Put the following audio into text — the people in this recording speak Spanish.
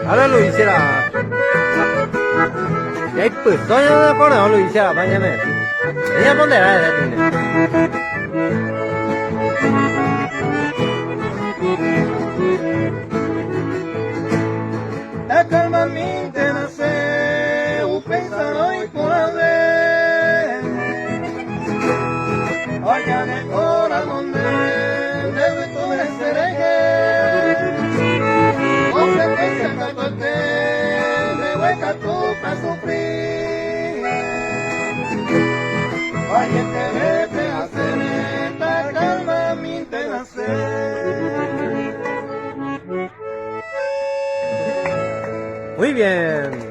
Ahora lo hiciera. Ya hay pues, todavía no pone, lo hiciera, mañana. Ya pondrá, ya tiene. La calma mi te nace, un pensar hoy por haber. Allá en el corazón de tu seré. O sea que se me corté, me hueca tú para sufrir. Vaya que vete a hacer esta calma mi te nace. Muy bien.